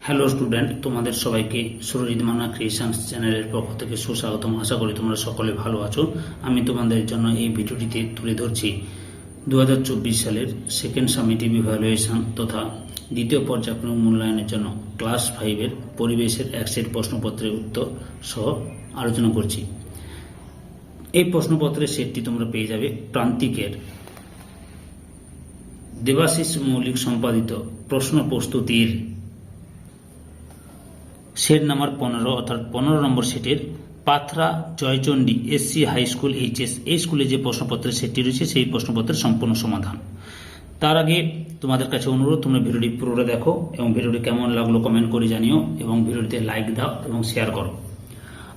Hello student, তোমাদের সবাইকে Surajit Manna creations চ্যানেলের পক্ষ থেকে সুস্বাগতম। আশা করি তোমরা সকলে ভালো আছো। আমি তোমাদের জন্য এই ভিডিওটিতে তুলে ধরছি 2024 সালের সেকেন্ড সামেটিভ ইভ্যালুয়েশন তথা দ্বিতীয় পর্যায়ক্রমিক মূল্যায়নের জন্য ক্লাস 5-এর পরিবেশের এক সেট প্রশ্নপত্রের উত্তর সহ আলোচনা করছি। এই প্রশ্নপত্রের সেটটি তোমরা পেয়ে যাবে প্রান্তিকের দেবাশিস মৌলিক সম্পাদিত প্রশ্ন প্রস্তুতির সেট নাম্বার 15 অর্থাৎ 15 নম্বর সেটের Pathra Joychandi SC high school HS এই স্কুলে যে প্রশ্নপত্রের সেটটি রয়েছে সেই প্রশ্নপত্রের সম্পূর্ণ সমাধান। তার আগে তোমাদের কাছে অনুরোধ, তোমরা ভিডিওটি পুরোটা দেখো এবং ভিডিওটি কেমন লাগলো কমেন্ট করে জানিও এবং ভিডিওটিতে লাইক দাও এবং শেয়ার করো।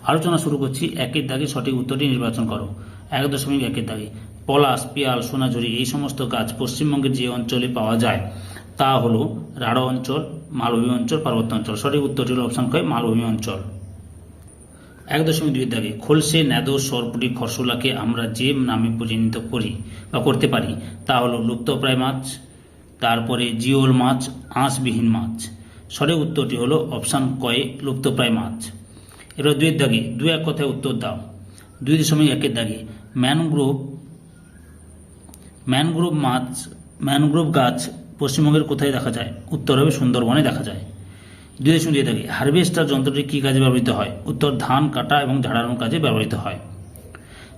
আলোচনা শুরু করছি। একের দাগে সঠিক উত্তরটি নির্বাচন করো। 1.1 দাগে পলাশ, পিয়াল, সোনাঝুরি এই সমস্ত গাছ পশ্চিমবঙ্গের যে অঞ্চলে পাওয়া যায় তা হলো রাঢ় অঞ্চল, মালভূমি অঞ্চল, পার্বত্য অঞ্চল। সঠিক উত্তরটি হল অপশন কয় মালভূমি অঞ্চল। 1.2 দাগে খোলসে, ন্যাদো, সরপুটি, খরসুলাকে আমরা যে নামে পরিচিত করি বা করতে পারি তা হলো লুপ্তপ্রায় মাছ, তারপরে জিওল মাছ, আঁশবিহীন মাছ। সঠিক উত্তরটি হলো অপশন কয়ে লুপ্তপ্রায় মাছ। এবার 2 দাগে 2-1 কথায় উত্তর দাও। 2.1 দাগে ম্যানগ্রোভ গাছ পশ্চিমবঙ্গের কোথায় দেখা যায়? উত্তর হবে সুন্দরবনে দেখা যায়। 2.2 দাগে হারভেস্টার যন্ত্রটি কী কাজে ব্যবহৃত হয়? উত্তর ধান কাটা এবং ঝাড়ানোর কাজে ব্যবহৃত হয়।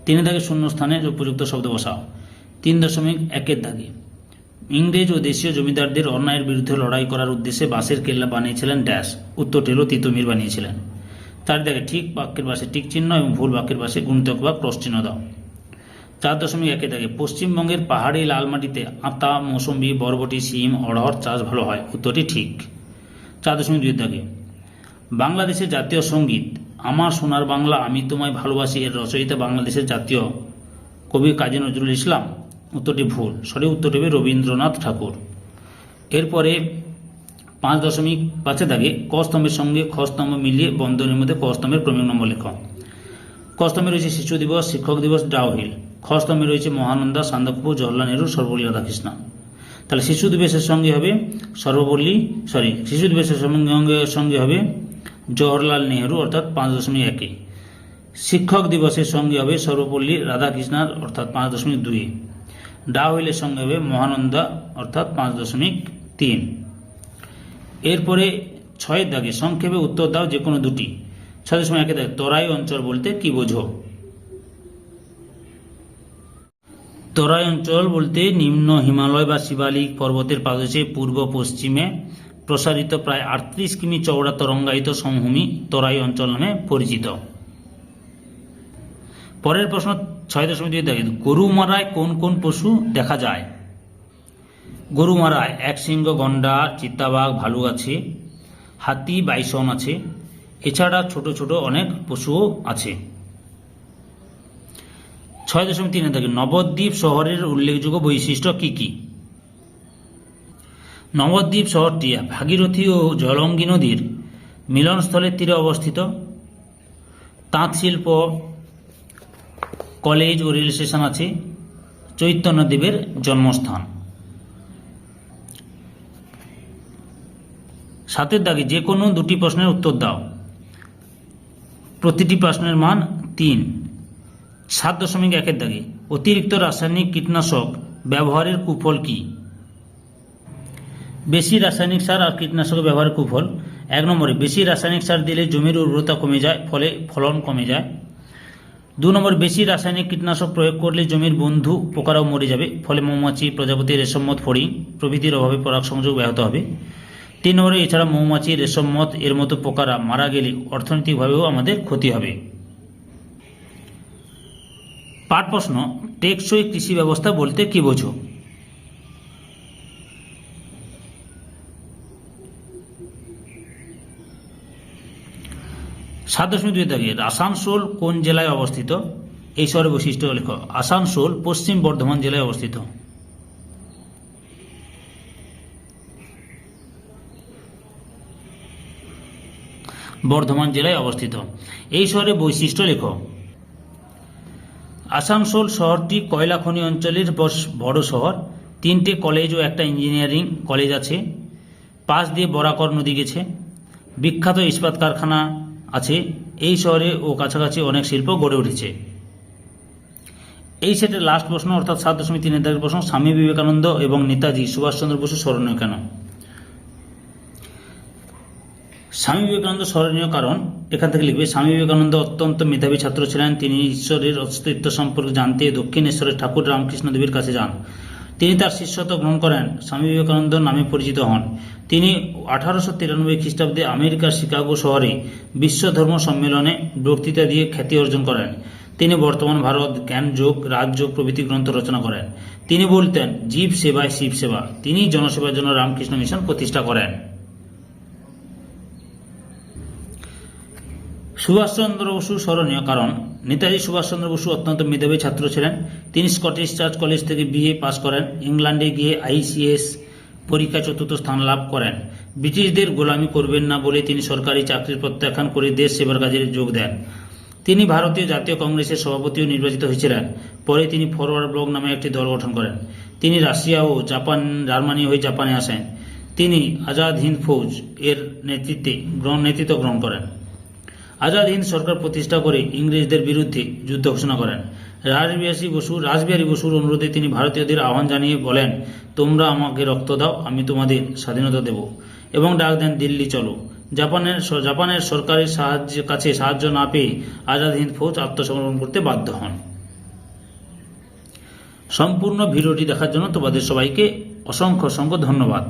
3 দাগে শূন্যস্থানে উপযুক্ত শব্দ বসাও। 3.1 দাগে ইংরেজ ও দেশীয় জমিদারদের অন্যায়ের বিরুদ্ধে লড়াই করার উদ্দেশ্যে বাঁশের কেল্লা বানিয়েছিলেন ড্যাশ। উত্তরটি হল তিতুমির বানিয়েছিলেন। 4 দাগে ঠিক বাক্যের পাশে টিক চিহ্ন এবং ভুল বাক্যের পাশে গুণিতক বা ক্রস চিহ্ন দাও। 4.1 দাগে পশ্চিমবঙ্গের পাহাড়ি লাল মাটিতে আতা, মৌসুম্বি, বরবটি, শিম, অড়হর চাষ ভালো হয়। উত্তরটি ঠিক। 4.2 দাগে বাংলাদেশের জাতীয় সঙ্গীত আমার সোনার বাংলা আমি তোমায় ভালোবাসি এর রচয়িতা বাংলাদেশের জাতীয় কবি কাজী নজরুল ইসলাম। উত্তরটি ভুল। সঠিক উত্তরটি হবে রবীন্দ্রনাথ ঠাকুর। এরপরে 5.5 দাগে ক স্তম্ভের সঙ্গে খ স্তম্ভ মিলিয়ে বন্ধনীর মধ্যে ক স্তম্ভের ক্রমিক নম্বর লেখ। ক স্তম্ভে রয়েছে শিশু দিবস, শিক্ষক দিবস, ডাউহিল। খ স্তম্ভে রয়েছে মহানন্দা, সান্দাকফু, জওহরলাল নেহরু, সর্বপল্লী রাধাকৃষ্ণন। তাহলে শিশু দিবসের সঙ্গে হবে সঙ্গে হবে জওহরলাল নেহরু অর্থাৎ 5.1। শিক্ষক দিবসের সঙ্গে হবে সর্বপল্লী রাধাকৃষ্ণন অর্থাৎ 5.2। ডাউহিলের সঙ্গে হবে মহানন্দা অর্থাৎ 5.3। এরপরে 6 দাগে সংক্ষেপে উত্তর দাও যে কোনো দুটি। 6.1 দাগে তরাই অঞ্চল বলতে কি বোঝো? তরাই অঞ্চল বলতে নিম্ন হিমালয় বা শিবালিক পর্বতের পাদদেশে পূর্ব পশ্চিমে প্রসারিত প্রায় 38 কিমি চওড়া তরঙ্গায়িত সমভূমি তরাই অঞ্চল নামে পরিচিত। পরের প্রশ্ন 6.2 দাগে গরুমারায় কোন কোন পশু দেখা যায়? গরুমারায় একশৃঙ্গ গন্ডার, চিতাবাঘ, ভালুক আছে, হাতি, বাইসন আছে। এছাড়া ছোট ছোট অনেক পশুও আছে। 6.3 দাগে নবদ্বীপ শহরের উল্লেখযোগ্য বৈশিষ্ট্য কি কি? নবদ্বীপ শহরটি ভাগীরথী ও জলঙ্গি নদীর মিলনস্থলের তীরে অবস্থিত। তাঁত শিল্প, কলেজ ও রেল স্টেশন আছে। চৈতন্যদেবের জন্মস্থান। 7 দাগে যে কোনো দুটি প্রশ্নের উত্তর দাও। প্রতিটি প্রশ্নের মান 3। 7.1 দাগে অতিরিক্ত রাসায়নিক কীটনাশক ব্যবহারের কুফল কি? বেশি রাসায়নিক সার আর কীটনাশক ব্যবহারের কুফল। 1 নম্বরে বেশি রাসায়নিক সার দিলে জমির উর্বরতা কমে যায়, ফলে ফলন কমে যায়। 2 নম্বরে বেশি রাসায়নিক কীটনাশক প্রয়োগ করলে জমির বন্ধু পোকারাও মরে যাবে, ফলে মৌমাছি, প্রজাপতি, রেশমমত, ফড়িং প্রভৃতির অভাবে পরাগ সংযোগ ব্যাহত হবে। 3 নম্বরে এছাড়া মৌমাছি, রেশমমত এর মতো পোকারা মারা গেলে অর্থনৈতিকভাবেও আমাদের ক্ষতি হবে। পাঠ প্রশ্ন টেকসই কৃষি ব্যবস্থা বলতে কি বোঝো? সাত.2 দাগে আসানসোল কোন জেলায় অবস্থিত? এই শহরের বৈশিষ্ট্য লেখো। আসানসোল পশ্চিম বর্ধমান জেলায় অবস্থিত। বর্ধমান জেলায় অবস্থিত। এই শহরের বৈশিষ্ট্য লেখো। আসানসোল শহরটি কয়লা খনি অঞ্চলের বড় শহর। 3টে কলেজ ও একটা ইঞ্জিনিয়ারিং কলেজ আছে। পাশ দিয়ে বরাকর নদী গেছে। বিখ্যাত ইস্পাত কারখানা আছে। এই শহরে ও কাছাকাছি অনেক শিল্প গড়ে উঠেছে। এই সেটের লাস্ট প্রশ্ন অর্থাৎ 7.3 দাগের প্রশ্ন, স্বামী বিবেকানন্দ এবং নেতাজি সুভাষচন্দ্র বসু স্মরণীয় কেন? স্বামী বিবেকানন্দ স্মরণীয় কারণ এখান থেকে লিখবে, স্বামী বিবেকানন্দ অত্যন্ত মেধাবী ছাত্র ছিলেন। তিনি ঈশ্বরের অস্তিত্ব সম্পর্কে জানতে দক্ষিণেশ্বরের ঠাকুর রামকৃষ্ণ দেবের কাছে যান। তিনি তার শিষ্যত্ব গ্রহণ করেন, স্বামী বিবেকানন্দ নামে পরিচিত হন। তিনি 1893 খ্রিস্টাব্দে আমেরিকার শিকাগো শহরে বিশ্ব ধর্ম সম্মেলনে বক্তৃতা দিয়ে খ্যাতি অর্জন করেন। তিনি বর্তমান ভারত, জ্ঞানযোগ, রাজযোগ প্রভৃতি গ্রন্থ রচনা করেন। তিনি বলতেন, জীব সেবায় শিব সেবা। তিনি জনসেবার জন্য রামকৃষ্ণ মিশন প্রতিষ্ঠা করেন। সুভাষচন্দ্র বসু স্মরণীয় কারণ নেতাজি সুভাষচন্দ্র বসু অত্যন্ত মেধাবী ছাত্র ছিলেন। তিনি স্কটিশ চার্চ কলেজ থেকে বিএ পাস করেন। ইংল্যান্ডে গিয়ে ICS পরীক্ষায় 4র্থ স্থান লাভ করেন। ব্রিটিশদের গোলামি করবেন না বলে তিনি সরকারি চাকরির প্রত্যাখ্যান করে দেশ সেবার কাজে যোগ দেন। তিনি ভারতীয় জাতীয় কংগ্রেসের সভাপতিও নির্বাচিত হয়েছিলেন। পরে তিনি ফরওয়ার্ড ব্লক নামে একটি দল গঠন করেন। তিনি রাশিয়া ও জার্মানি হয়ে জাপানে আসেন। তিনি আজাদ হিন্দ ফৌজ এর নেতৃত্ব গ্রহণ করেন। আজাদ হিন্দ সরকার প্রতিষ্ঠা করে ইংরেজদের বিরুদ্ধে যুদ্ধ ঘোষণা করেন। রাসবিহারী বসুর অনুরোধে তিনি ভারতীয়দের আহ্বান জানিয়ে বলেন, তোমরা আমাকে রক্ত দাও, আমি তোমাদের স্বাধীনতা দেব, এবং ডাক দেন, দিল্লি চলো। জাপানের সরকারের কাছে সাহায্য না পেয়ে আজাদ হিন্দ ফৌজ আত্মসমর্পণ করতে বাধ্য হন। সম্পূর্ণ ভিডিওটি দেখার জন্য তোমাদের সবাইকে অসংখ্য ধন্যবাদ।